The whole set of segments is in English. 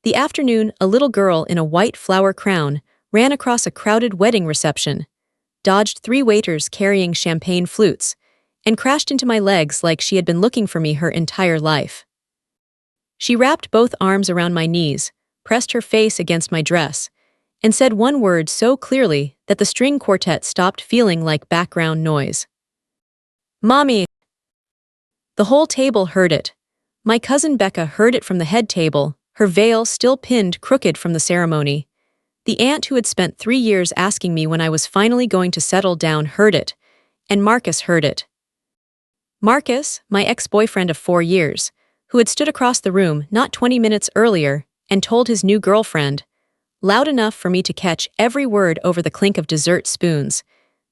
The afternoon, a little girl in a white flower crown ran across a crowded wedding reception, dodged 3 waiters carrying champagne flutes, and crashed into my legs like she had been looking for me her entire life. She wrapped both arms around my knees, pressed her face against my dress, and said one word so clearly that the string quartet stopped feeling like background noise. "Mommy!" The whole table heard it. My cousin Becca heard it from the head table, her veil still pinned crooked from the ceremony. The aunt who had spent 3 years asking me when I was finally going to settle down heard it, and Marcus heard it. Marcus, my ex-boyfriend of 4 years, who had stood across the room not 20 minutes earlier and told his new girlfriend, loud enough for me to catch every word over the clink of dessert spoons,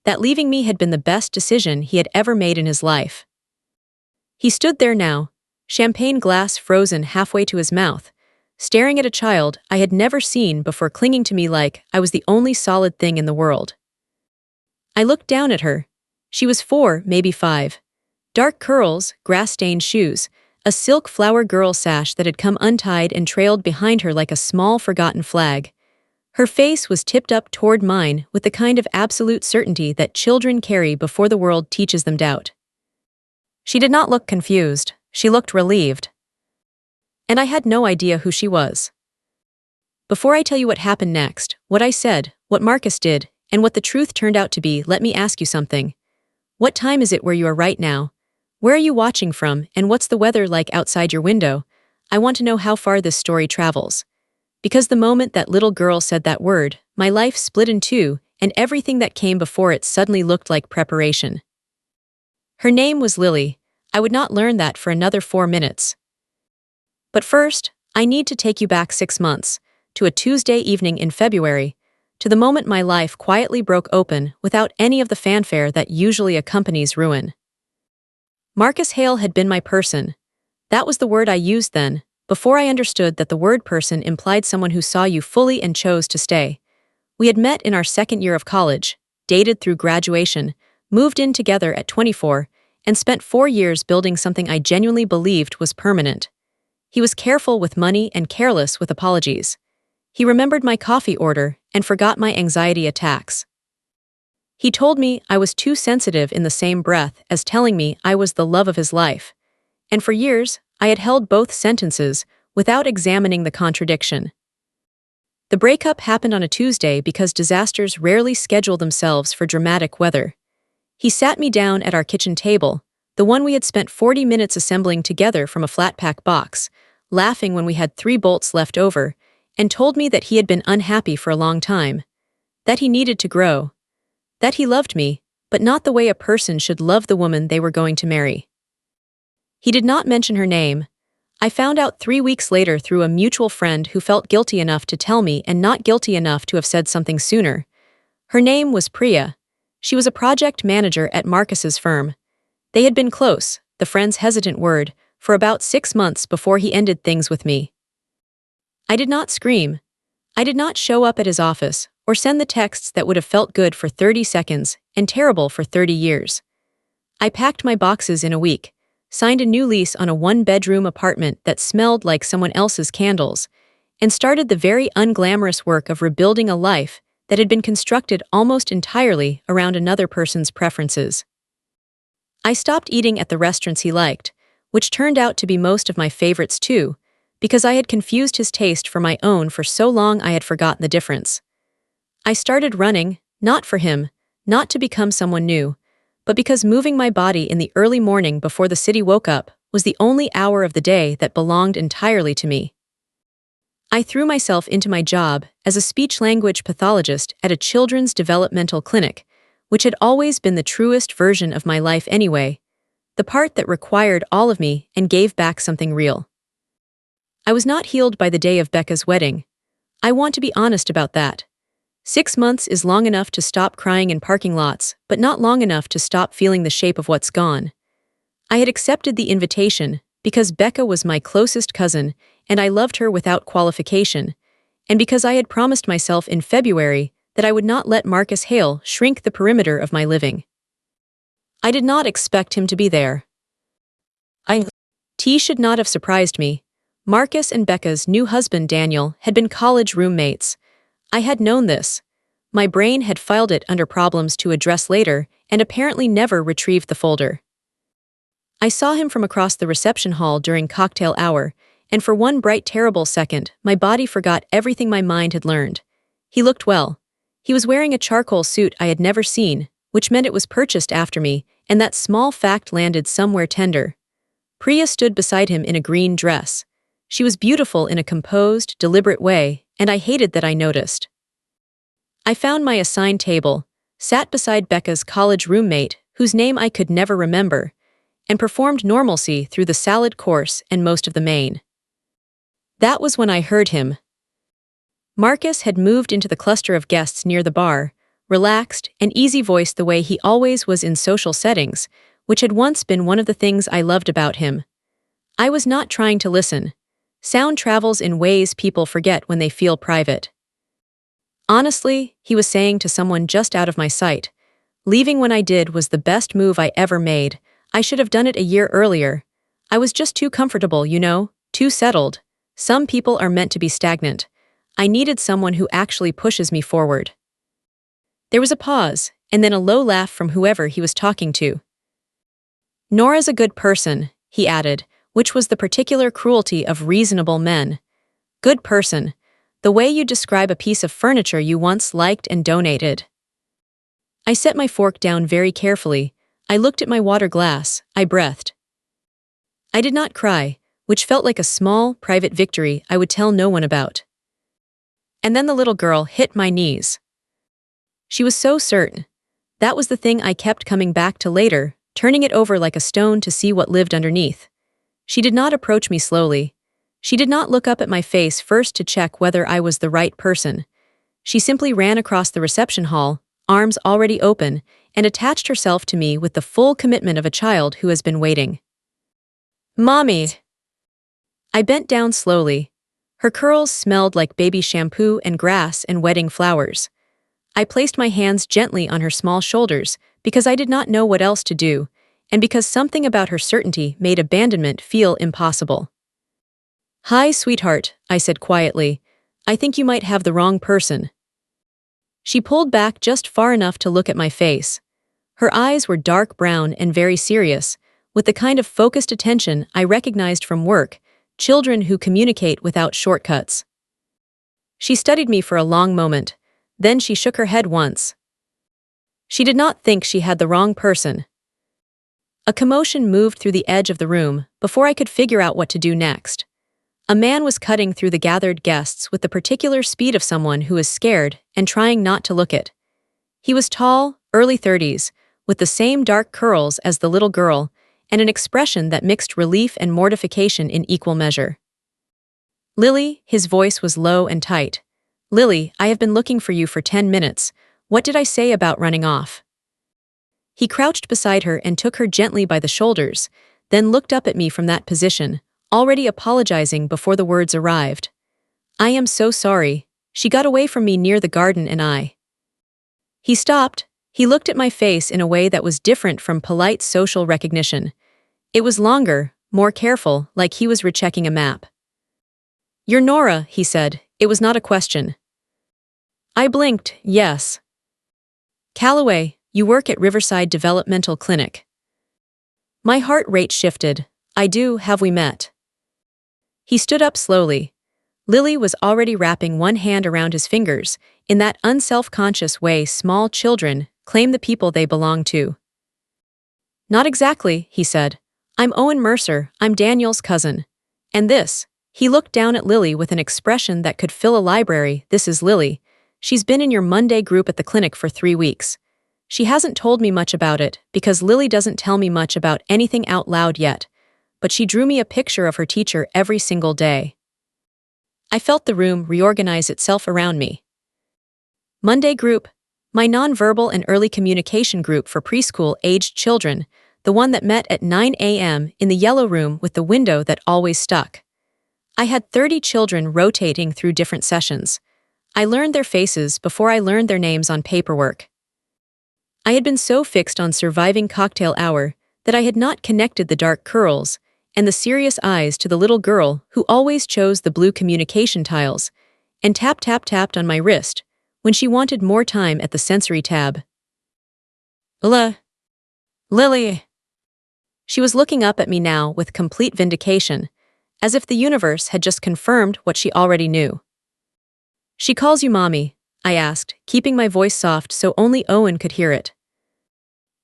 that leaving me had been the best decision he had ever made in his life. He stood there now, champagne glass frozen halfway to his mouth, staring at a child I had never seen before clinging to me like I was the only solid thing in the world. I looked down at her. She was 4, maybe 5. Dark curls, grass-stained shoes, a silk flower girl sash that had come untied and trailed behind her like a small forgotten flag. Her face was tipped up toward mine with the kind of absolute certainty that children carry before the world teaches them doubt. She did not look confused, she looked relieved. And I had no idea who she was. Before I tell you what happened next, what I said, what Marcus did, and what the truth turned out to be, let me ask you something. What time is it where you are right now? Where are you watching from, and what's the weather like outside your window? I want to know how far this story travels. Because the moment that little girl said that word, my life split in two, and everything that came before it suddenly looked like preparation. Her name was Lily. I would not learn that for another 4 minutes. But first, I need to take you back 6 months, to a Tuesday evening in February, to the moment my life quietly broke open without any of the fanfare that usually accompanies ruin. Marcus Hale had been my person. That was the word I used then, before I understood that the word person implied someone who saw you fully and chose to stay. We had met in our 2nd year of college, dated through graduation, moved in together at 24, and spent 4 years building something I genuinely believed was permanent. He was careful with money and careless with apologies. He remembered my coffee order and forgot my anxiety attacks. He told me I was too sensitive in the same breath as telling me I was the love of his life. And for years, I had held both sentences without examining the contradiction. The breakup happened on a Tuesday because disasters rarely schedule themselves for dramatic weather. He sat me down at our kitchen table, the one we had spent 40 minutes assembling together from a flat-pack box, laughing when we had 3 bolts left over, and told me that he had been unhappy for a long time, that he needed to grow, that he loved me, but not the way a person should love the woman they were going to marry. He did not mention her name. I found out 3 weeks later through a mutual friend who felt guilty enough to tell me and not guilty enough to have said something sooner. Her name was Priya. She was a project manager at Marcus's firm. They had been close, the friend's hesitant word, for about 6 months before he ended things with me. I did not scream. I did not show up at his office or send the texts that would have felt good for 30 seconds and terrible for 30 years. I packed my boxes in a week, signed a new lease on a 1-bedroom apartment that smelled like someone else's candles, and started the very unglamorous work of rebuilding a life that had been constructed almost entirely around another person's preferences. I stopped eating at the restaurants he liked, which turned out to be most of my favorites too, because I had confused his taste for my own for so long I had forgotten the difference. I started running, not for him, not to become someone new, but because moving my body in the early morning before the city woke up was the only hour of the day that belonged entirely to me. I threw myself into my job as a speech-language pathologist at a children's developmental clinic, which had always been the truest version of my life anyway, the part that required all of me and gave back something real. I was not healed by the day of Becca's wedding. I want to be honest about that. 6 months is long enough to stop crying in parking lots, but not long enough to stop feeling the shape of what's gone. I had accepted the invitation because Becca was my closest cousin and I loved her without qualification, and because I had promised myself in February that I would not let Marcus Hale shrink the perimeter of my living. I did not expect him to be there. Tea should not have surprised me. Marcus and Becca's new husband Daniel had been college roommates. I had known this. My brain had filed it under problems to address later and apparently never retrieved the folder. I saw him from across the reception hall during cocktail hour, and for one bright terrible second, my body forgot everything my mind had learned. He looked well. He was wearing a charcoal suit I had never seen, which meant it was purchased after me, and that small fact landed somewhere tender. Priya stood beside him in a green dress. She was beautiful in a composed, deliberate way, and I hated that I noticed. I found my assigned table, sat beside Becca's college roommate, whose name I could never remember, and performed normalcy through the salad course and most of the main. That was when I heard him. Marcus had moved into the cluster of guests near the bar, relaxed and easy-voiced the way he always was in social settings, which had once been one of the things I loved about him. I was not trying to listen. Sound travels in ways people forget when they feel private. Honestly, he was saying to someone just out of my sight, leaving when I did was the best move I ever made. I should have done it a year earlier. I was just too comfortable, too settled. Some people are meant to be stagnant. I needed someone who actually pushes me forward. There was a pause, and then a low laugh from whoever he was talking to. Nora's a good person, he added, which was the particular cruelty of reasonable men. Good person. The way you describe a piece of furniture you once liked and donated. I set my fork down very carefully. I looked at my water glass. I breathed. I did not cry, which felt like a small, private victory I would tell no one about. And then the little girl hit my knees. She was so certain. That was the thing I kept coming back to later, turning it over like a stone to see what lived underneath. She did not approach me slowly. She did not look up at my face first to check whether I was the right person. She simply ran across the reception hall, arms already open, and attached herself to me with the full commitment of a child who has been waiting. Mommy! I bent down slowly. Her curls smelled like baby shampoo and grass and wedding flowers. I placed my hands gently on her small shoulders because I did not know what else to do, and because something about her certainty made abandonment feel impossible. Hi, sweetheart, I said quietly. I think you might have the wrong person. She pulled back just far enough to look at my face. Her eyes were dark brown and very serious, with the kind of focused attention I recognized from work, children who communicate without shortcuts. She studied me for a long moment, then she shook her head once. She did not think she had the wrong person. A commotion moved through the edge of the room before I could figure out what to do next. A man was cutting through the gathered guests with the particular speed of someone who is scared and trying not to look it. He was tall, early 30s, with the same dark curls as the little girl, and an expression that mixed relief and mortification in equal measure. Lily, his voice was low and tight. Lily, I have been looking for you for 10 minutes. What did I say about running off? He crouched beside her and took her gently by the shoulders, then looked up at me from that position, already apologizing before the words arrived. I am so sorry. She got away from me near the garden and I. He stopped. He looked at my face in a way that was different from polite social recognition. It was longer, more careful, like he was rechecking a map. You're Nora, he said. It was not a question. I blinked, yes. Calloway, you work at Riverside Developmental Clinic. My heart rate shifted. I do, have we met? He stood up slowly. Lily was already wrapping one hand around his fingers, in that unself-conscious way small children claim the people they belong to. Not exactly, he said. I'm Owen Mercer, I'm Daniel's cousin. And this, he looked down at Lily with an expression that could fill a library. This is Lily. She's been in your Monday group at the clinic for 3 weeks. She hasn't told me much about it, because Lily doesn't tell me much about anything out loud yet, but she drew me a picture of her teacher every single day. I felt the room reorganize itself around me. Monday group, my nonverbal and early communication group for preschool-aged children, the one that met at 9 a.m. in the yellow room with the window that always stuck. I had 30 children rotating through different sessions. I learned their faces before I learned their names on paperwork. I had been so fixed on surviving cocktail hour that I had not connected the dark curls, and the serious eyes to the little girl who always chose the blue communication tiles, and tapped on my wrist when she wanted more time at the sensory tab. Lily. She was looking up at me now with complete vindication, as if the universe had just confirmed what she already knew. She calls you Mommy, I asked, keeping my voice soft so only Owen could hear it.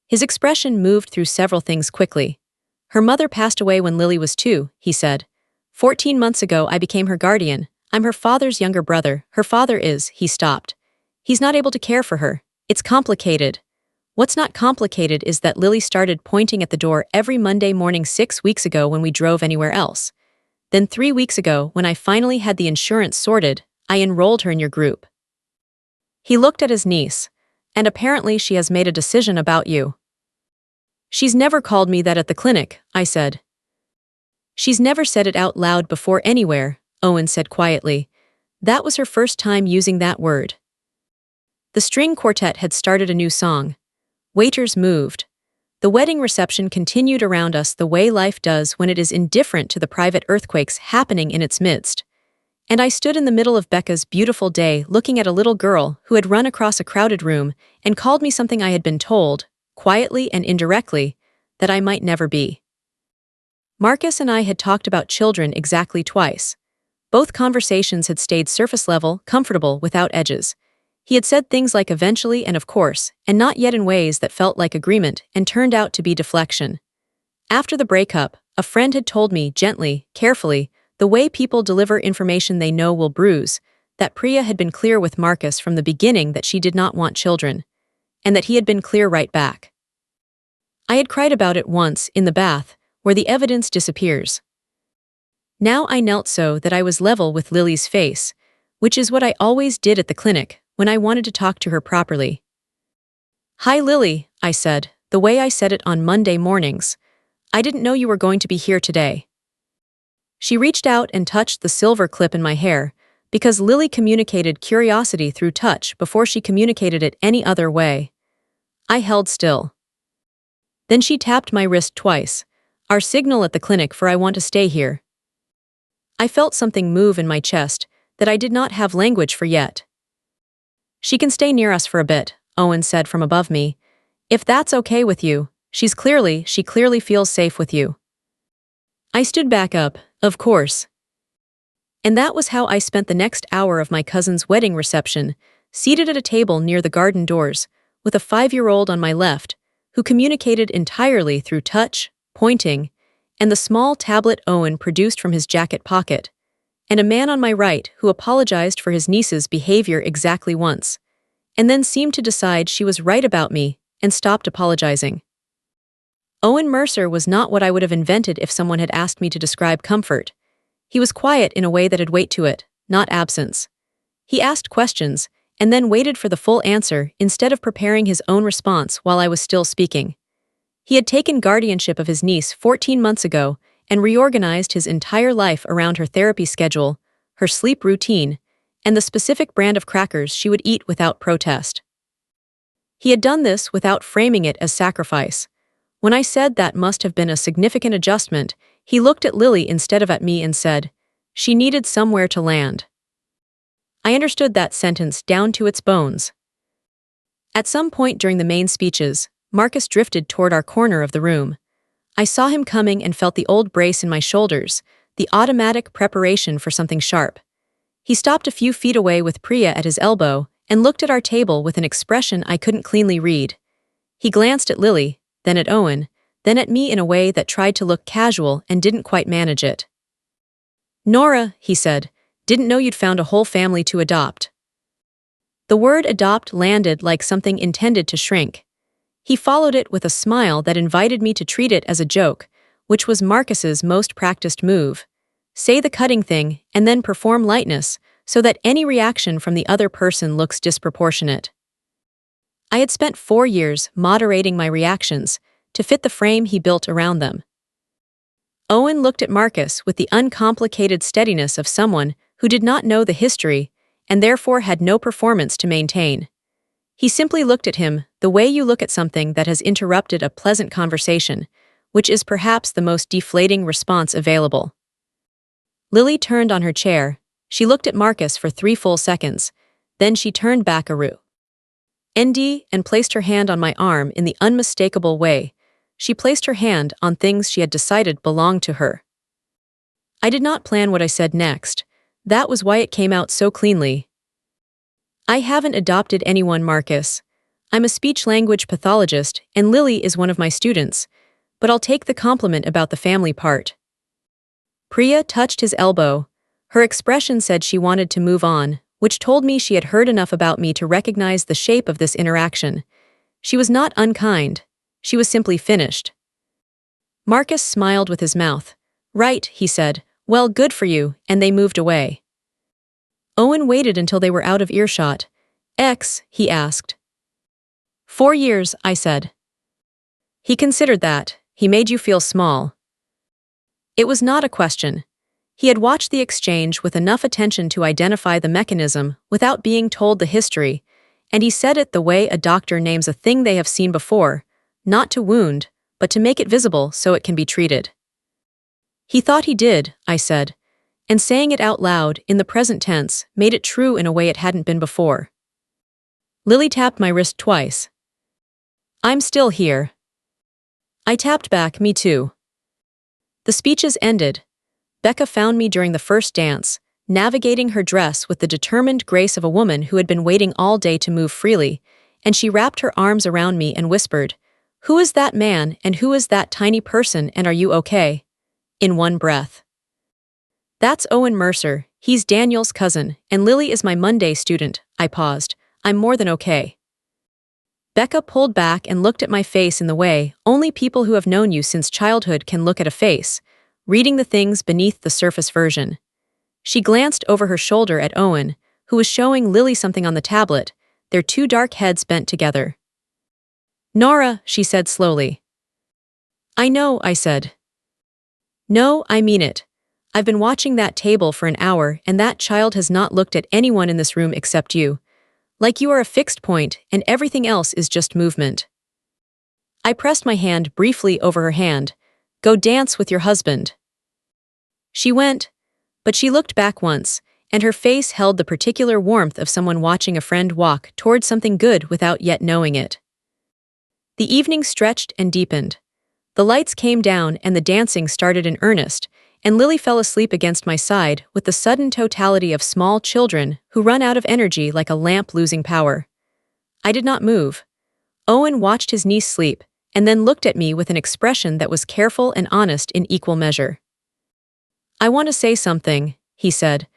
His expression moved through several things quickly. Her mother passed away when Lily was 2, he said. 14 months ago I became her guardian. I'm her father's younger brother. Her father is, he stopped. He's not able to care for her. It's complicated. What's not complicated is that Lily started pointing at the door every Monday morning 6 weeks ago when we drove anywhere else. Then 3 weeks ago, when I finally had the insurance sorted, I enrolled her in your group. He looked at his niece, and apparently she has made a decision about you. She's never called me that at the clinic, I said. She's never said it out loud before anywhere, Owen said quietly. That was her first time using that word. The string quartet had started a new song. Waiters moved. The wedding reception continued around us the way life does when it is indifferent to the private earthquakes happening in its midst. And I stood in the middle of Becca's beautiful day looking at a little girl who had run across a crowded room and called me something I had been told, quietly and indirectly, that I might never be. Marcus and I had talked about children exactly twice. Both conversations had stayed surface level, comfortable, without edges. He had said things like eventually and of course, and not yet in ways that felt like agreement and turned out to be deflection. After the breakup, a friend had told me gently, carefully, the way people deliver information they know will bruise, that Priya had been clear with Marcus from the beginning that she did not want children, and that he had been clear right back. I had cried about it once, in the bath, where the evidence disappears. Now I knelt so that I was level with Lily's face, which is what I always did at the clinic when I wanted to talk to her properly. Hi Lily, I said, the way I said it on Monday mornings. I didn't know you were going to be here today. She reached out and touched the silver clip in my hair, because Lily communicated curiosity through touch before she communicated it any other way. I held still. Then she tapped my wrist twice, our signal at the clinic for I want to stay here. I felt something move in my chest that I did not have language for yet. She can stay near us for a bit, Owen said from above me. If that's okay with you, she clearly feels safe with you. I stood back up, of course. And that was how I spent the next hour of my cousin's wedding reception, seated at a table near the garden doors, with a 5-year-old on my left, who communicated entirely through touch, pointing, and the small tablet Owen produced from his jacket pocket, and a man on my right who apologized for his niece's behavior exactly once, and then seemed to decide she was right about me and stopped apologizing. Owen Mercer was not what I would have invented if someone had asked me to describe comfort. He was quiet in a way that had weight to it, not absence. He asked questions, and then waited for the full answer instead of preparing his own response while I was still speaking. He had taken guardianship of his niece 14 months ago and reorganized his entire life around her therapy schedule, her sleep routine, and the specific brand of crackers she would eat without protest. He had done this without framing it as sacrifice. When I said that must have been a significant adjustment, he looked at Lily instead of at me and said, she needed somewhere to land. I understood that sentence down to its bones. At some point during the main speeches, Marcus drifted toward our corner of the room. I saw him coming and felt the old brace in my shoulders, the automatic preparation for something sharp. He stopped a few feet away with Priya at his elbow and looked at our table with an expression I couldn't cleanly read. He glanced at Lily, then at Owen, then at me in a way that tried to look casual and didn't quite manage it. Nora, he said, didn't know you'd found a whole family to adopt. The word adopt landed like something intended to shrink. He followed it with a smile that invited me to treat it as a joke, which was Marcus's most practiced move. Say the cutting thing and then perform lightness so that any reaction from the other person looks disproportionate. I had spent 4 years moderating my reactions to fit the frame he built around them. Owen looked at Marcus with the uncomplicated steadiness of someone who did not know the history and therefore had no performance to maintain. He simply looked at him the way you look at something that has interrupted a pleasant conversation, which is perhaps the most deflating response available. Lily turned on her chair. She looked at Marcus for 3 full seconds. Then she turned back ND and placed her hand on my arm in the unmistakable way. She placed her hand on things she had decided belonged to her. I did not plan what I said next. That was why it came out so cleanly. I haven't adopted anyone, Marcus. I'm a speech-language pathologist, and Lily is one of my students, but I'll take the compliment about the family part. Priya touched his elbow. Her expression said she wanted to move on, which told me she had heard enough about me to recognize the shape of this interaction. She was not unkind. She was simply finished. Marcus smiled with his mouth. Right, he said. Well, good for you, and they moved away. Owen waited until they were out of earshot. He asked. 4 years, I said. He considered that. He made you feel small. It was not a question. He had watched the exchange with enough attention to identify the mechanism without being told the history, and he said it the way a doctor names a thing they have seen before, not to wound, but to make it visible so it can be treated. He thought he did, I said, and saying it out loud in the present tense made it true in a way it hadn't been before. Lily tapped my wrist twice. I'm still here. I tapped back, me too. The speeches ended. Becca found me during the first dance, navigating her dress with the determined grace of a woman who had been waiting all day to move freely, and she wrapped her arms around me and whispered, "Who is that man and who is that tiny person and are you okay?" In one breath. That's Owen Mercer, he's Daniel's cousin, and Lily is my Monday student, I paused. I'm more than okay. Becca pulled back and looked at my face in the way only people who have known you since childhood can look at a face, reading the things beneath the surface version. She glanced over her shoulder at Owen, who was showing Lily something on the tablet, their 2 dark heads bent together. Nora, she said slowly. I know, I said. No, I mean it. I've been watching that table for an hour and that child has not looked at anyone in this room except you. Like you are a fixed point and everything else is just movement. I pressed my hand briefly over her hand. Go dance with your husband. She went, but she looked back once, and her face held the particular warmth of someone watching a friend walk toward something good without yet knowing it. The evening stretched and deepened. The lights came down and the dancing started in earnest, and Lily fell asleep against my side with the sudden totality of small children who run out of energy like a lamp losing power. I did not move. Owen watched his niece sleep, and then looked at me with an expression that was careful and honest in equal measure. I want to say something, he said,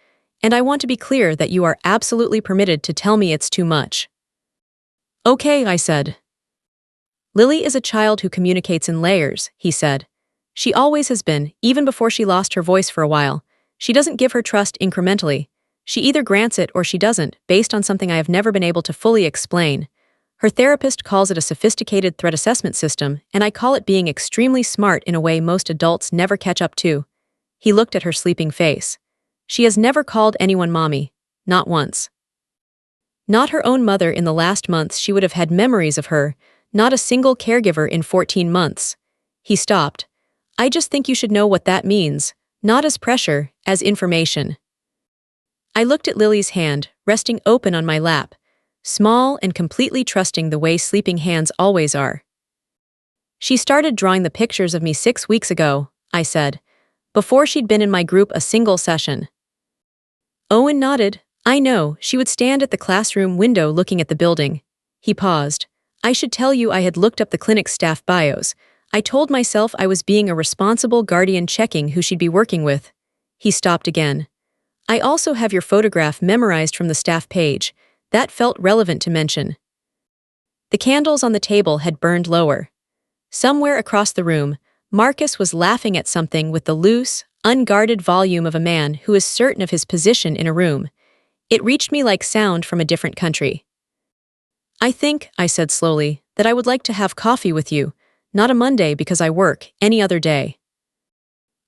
and I want to be clear that you are absolutely permitted to tell me it's too much. Okay, I said. Lily is a child who communicates in layers, he said. She always has been, even before she lost her voice for a while. She doesn't give her trust incrementally. She either grants it or she doesn't, based on something I have never been able to fully explain. Her therapist calls it a sophisticated threat assessment system, and I call it being extremely smart in a way most adults never catch up to. He looked at her sleeping face. She has never called anyone mommy. Not once. Not her own mother in the last months she would have had memories of her, not a single caregiver in 14 months. He stopped. I just think you should know what that means, not as pressure, as information. I looked at Lily's hand, resting open on my lap, small and completely trusting the way sleeping hands always are. She started drawing the pictures of me 6 weeks ago, I said, before she'd been in my group a single session. Owen nodded. I know, she would stand at the classroom window looking at the building. He paused. I should tell you I had looked up the clinic staff bios. I told myself I was being a responsible guardian checking who she'd be working with. He stopped again. I also have your photograph memorized from the staff page. That felt relevant to mention. The candles on the table had burned lower. Somewhere across the room, Marcus was laughing at something with the loose, unguarded volume of a man who is certain of his position in a room. It reached me like sound from a different country. I think, I said slowly, that I would like to have coffee with you. Not a Monday because I work, any other day.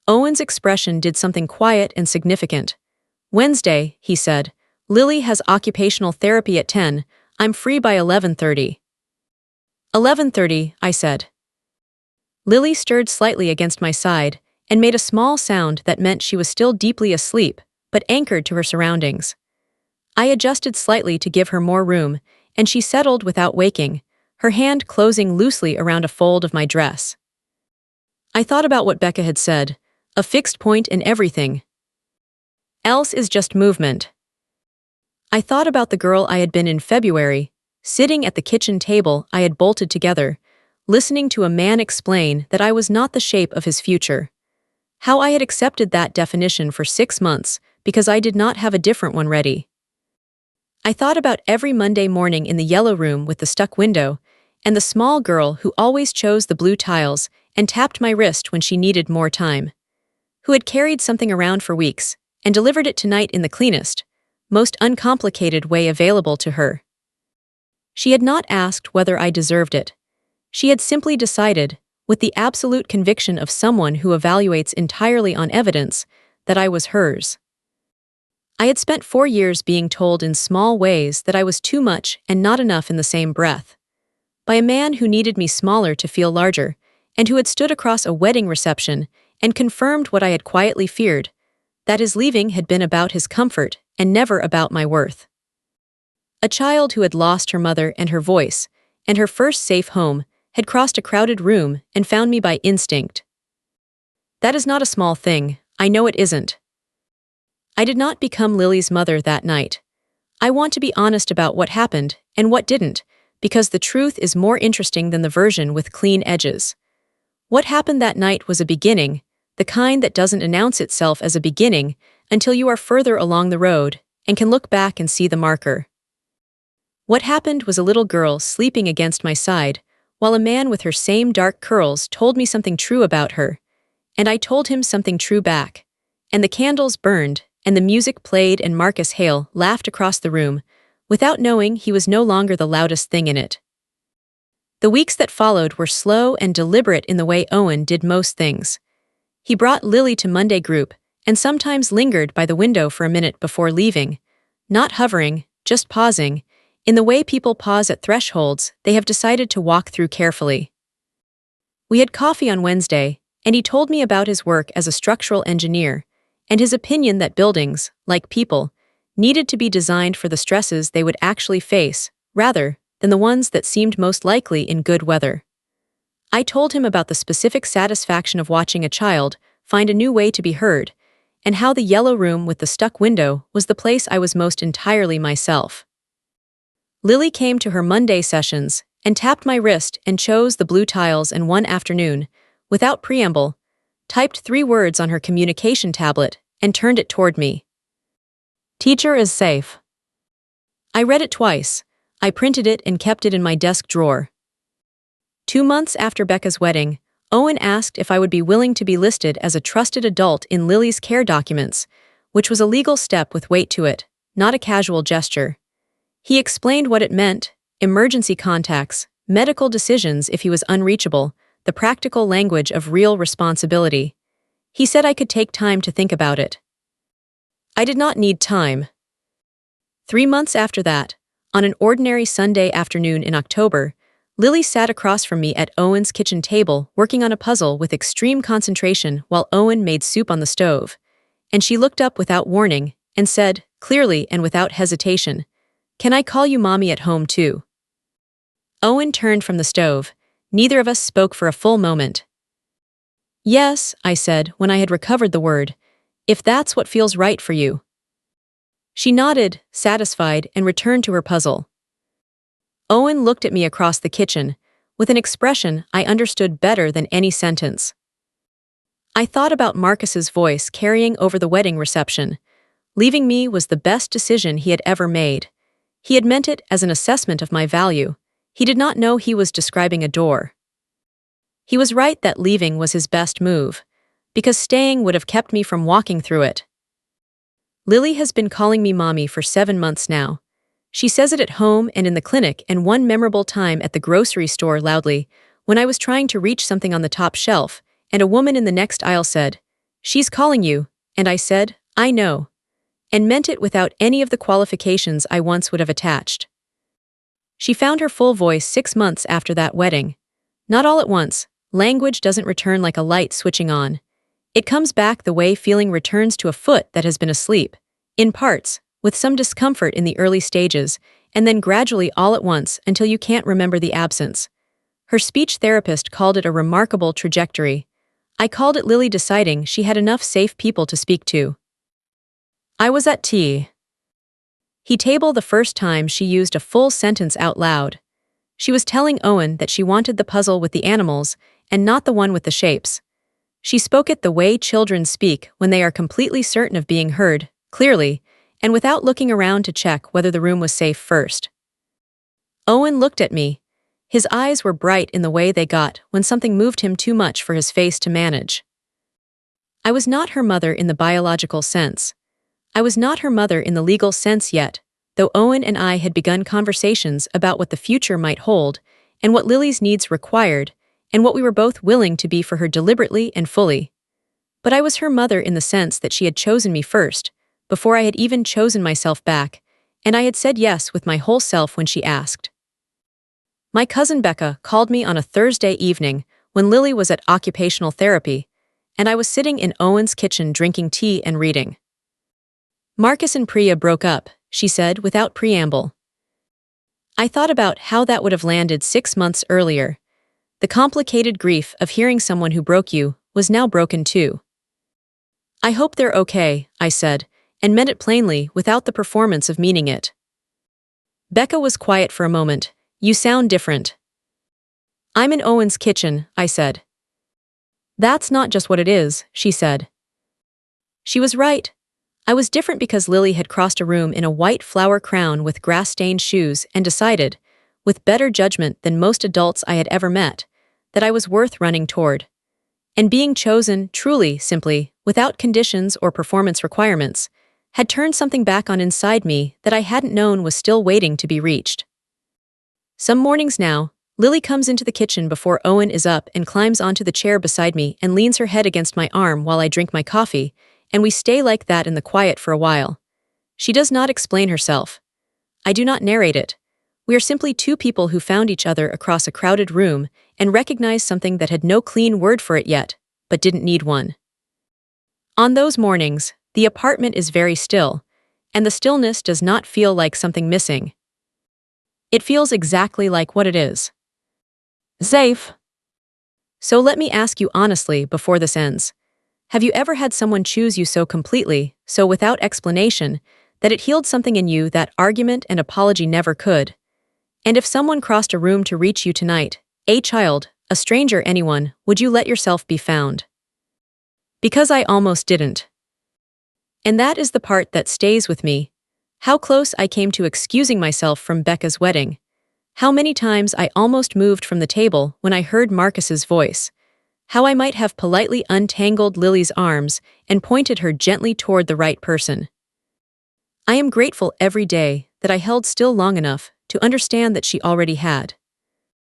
Owen's expression did something quiet and significant. Wednesday, he said. Lily has occupational therapy at 10. I'm free by 11:30. 11:30, I said. Lily stirred slightly against my side and made a small sound that meant she was still deeply asleep, but anchored to her surroundings. I adjusted slightly to give her more room, and she settled without waking, her hand closing loosely around a fold of my dress. I thought about what Becca had said, a fixed point in everything. Else is just movement. I thought about the girl I had been in February, sitting at the kitchen table I had bolted together, listening to a man explain that I was not the shape of his future. How I had accepted that definition for 6 months because I did not have a different one ready. I thought about every Monday morning in the yellow room with the stuck window, and the small girl who always chose the blue tiles and tapped my wrist when she needed more time, who had carried something around for weeks and delivered it tonight in the cleanest, most uncomplicated way available to her. She had not asked whether I deserved it. She had simply decided, with the absolute conviction of someone who evaluates entirely on evidence, that I was hers. I had spent 4 years being told in small ways that I was too much and not enough in the same breath. By a man who needed me smaller to feel larger, and who had stood across a wedding reception and confirmed what I had quietly feared, that his leaving had been about his comfort and never about my worth. A child who had lost her mother and her voice, and her first safe home, had crossed a crowded room and found me by instinct. That is not a small thing, I know it isn't. I did not become Lily's mother that night. I want to be honest about what happened and what didn't, because the truth is more interesting than the version with clean edges. What happened that night was a beginning, the kind that doesn't announce itself as a beginning until you are further along the road and can look back and see the marker. What happened was a little girl sleeping against my side, while a man with her same dark curls told me something true about her, and I told him something true back, and the candles burned, and the music played, and Marcus Hale laughed across the room, without knowing he was no longer the loudest thing in it. The weeks that followed were slow and deliberate in the way Owen did most things. He brought Lily to Monday group, and sometimes lingered by the window for a minute before leaving, not hovering, just pausing, in the way people pause at thresholds they have decided to walk through carefully. We had coffee on Wednesday, and he told me about his work as a structural engineer, and his opinion that buildings, like people, needed to be designed for the stresses they would actually face, rather than the ones that seemed most likely in good weather. I told him about the specific satisfaction of watching a child find a new way to be heard, and how the yellow room with the stuck window was the place I was most entirely myself. Lily came to her Monday sessions and tapped my wrist and chose the blue tiles, and one afternoon, without preamble, typed 3 words on her communication tablet and turned it toward me. "Teacher is safe." I read it twice. I printed it and kept it in my desk drawer. 2 months after Becca's wedding, Owen asked if I would be willing to be listed as a trusted adult in Lily's care documents, which was a legal step with weight to it, not a casual gesture. He explained what it meant: emergency contacts, medical decisions if he was unreachable, the practical language of real responsibility. He said I could take time to think about it. I did not need time. 3 months after that, on an ordinary Sunday afternoon in October, Lily sat across from me at Owen's kitchen table working on a puzzle with extreme concentration while Owen made soup on the stove, and she looked up without warning and said, clearly and without hesitation, "Can I call you Mommy at home too?" Owen turned from the stove. Neither of us spoke for a full moment. "Yes," I said when I had recovered the word, "if that's what feels right for you." She nodded, satisfied, and returned to her puzzle. Owen looked at me across the kitchen, with an expression I understood better than any sentence. I thought about Marcus's voice carrying over the wedding reception. Leaving me was the best decision he had ever made. He had meant it as an assessment of my value. He did not know he was describing a door. He was right that leaving was his best move, because staying would have kept me from walking through it. Lily has been calling me Mommy for 7 months now. She says it at home and in the clinic, and one memorable time at the grocery store loudly, when I was trying to reach something on the top shelf, and a woman in the next aisle said, "She's calling you," and I said, "I know," and meant it without any of the qualifications I once would have attached. She found her full voice 6 months after that wedding. Not all at once. language doesn't return like a light switching on. It comes back the way feeling returns to a foot that has been asleep, in parts, with some discomfort in the early stages, and then gradually all at once until you can't remember the absence. Her speech therapist called it a remarkable trajectory. I called it Lily deciding she had enough safe people to speak to. I was at tea. He table the first time she used a full sentence out loud. She was telling Owen that she wanted the puzzle with the animals and not the one with the shapes. She spoke it the way children speak when they are completely certain of being heard, clearly, and without looking around to check whether the room was safe first. Owen looked at me. His eyes were bright in the way they got when something moved him too much for his face to manage. I was not her mother in the biological sense. I was not her mother in the legal sense yet, though Owen and I had begun conversations about what the future might hold and what Lily's needs required and what we were both willing to be for her deliberately and fully. But I was her mother in the sense that she had chosen me first, before I had even chosen myself back, and I had said yes with my whole self when she asked. My cousin Becca called me on a Thursday evening when Lily was at occupational therapy, and I was sitting in Owen's kitchen drinking tea and reading. Marcus and Priya broke up, she said without preamble. I thought about how that would have landed 6 months earlier. The complicated grief of hearing someone who broke you was now broken too. I hope they're okay, I said, and meant it plainly without the performance of meaning it. Becca was quiet for a moment. You sound different. I'm in Owen's kitchen, I said. That's not just what it is, she said. She was right. I was different because Lily had crossed a room in a white flower crown with grass-stained shoes and decided, with better judgment than most adults I had ever met, that I was worth running toward. And being chosen, truly, simply, without conditions or performance requirements, had turned something back on inside me that I hadn't known was still waiting to be reached. Some mornings now, Lily comes into the kitchen before Owen is up and climbs onto the chair beside me and leans her head against my arm while I drink my coffee, and we stay like that in the quiet for a while. She does not explain herself. I do not narrate it. We are simply two people who found each other across a crowded room and recognized something that had no clean word for it yet, but didn't need one. On those mornings, the apartment is very still, and the stillness does not feel like something missing. It feels exactly like what it is. Safe. So let me ask you honestly before this ends. Have you ever had someone choose you so completely, so without explanation, that it healed something in you that argument and apology never could? And if someone crossed a room to reach you tonight, a child, a stranger, anyone, would you let yourself be found? Because I almost didn't. And that is the part that stays with me. How close I came to excusing myself from Becca's wedding. How many times I almost moved from the table when I heard Marcus's voice. How I might have politely untangled Lily's arms and pointed her gently toward the right person. I am grateful every day that I held still long enough to understand that she already had.